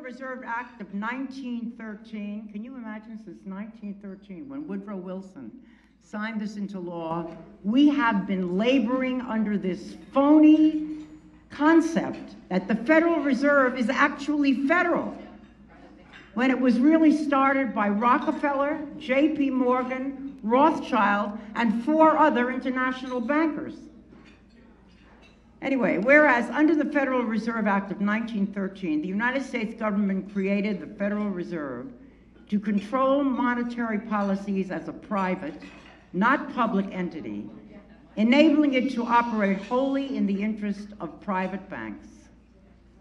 Reserve Act of 1913, can you imagine, since 1913, when Woodrow Wilson signed this into law, we have been laboring under this phony concept that the Federal Reserve is actually federal, when it was really started by Rockefeller, J.P. Morgan, Rothschild, and 4 other international bankers. Anyway, whereas under the Federal Reserve Act of 1913, the United States government created the Federal Reserve to control monetary policies as a private, not public entity, enabling it to operate wholly in the interest of private banks.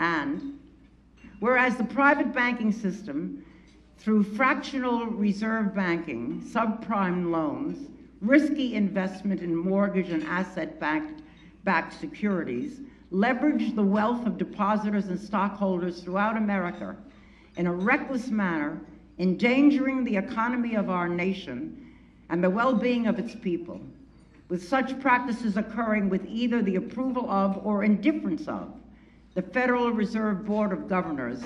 And whereas the private banking system, through fractional reserve banking, subprime loans, risky investment in mortgage and asset-backed securities, leveraged the wealth of depositors and stockholders throughout America in a reckless manner, endangering the economy of our nation and the well-being of its people, with such practices occurring with either the approval of or indifference of the Federal Reserve Board of Governors,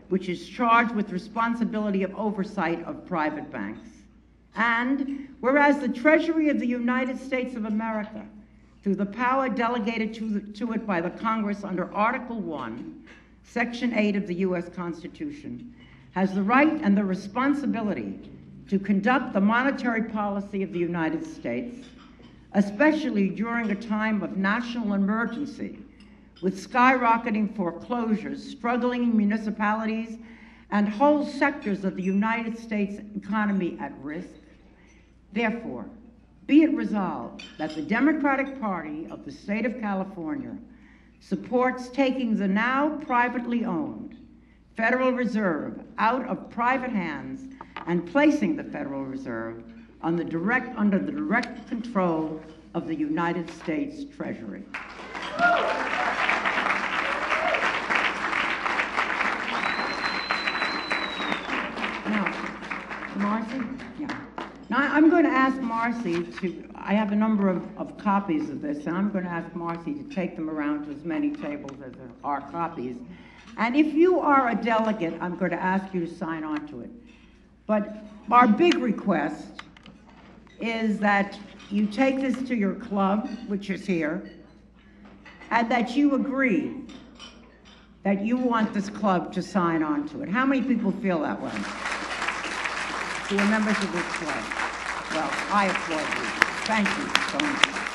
which is charged with responsibility of oversight of private banks. And whereas the Treasury of the United States of America, through the power delegated to it by the Congress under Article 1, Section 8 of the U.S. Constitution, has the right and the responsibility to conduct the monetary policy of the United States, especially during a time of national emergency, with skyrocketing foreclosures, struggling municipalities, and whole sectors of the United States economy at risk. Therefore, be it resolved that the Democratic Party of the state of California supports taking the now privately owned Federal Reserve out of private hands and placing the Federal Reserve under the direct control of the United States Treasury. Now, Marcy? Yeah. Now, I'm going to ask Marcy I have a number of copies of this, and I'm going to ask Marcy to take them around to as many tables as there are copies. And if you are a delegate, I'm going to ask you to sign on to it. But our big request is that you take this to your club, which is here, and that you agree that you want this club to sign on to it. How many people feel that way? Who are members of this club? Well, I applaud you. Thank you so much.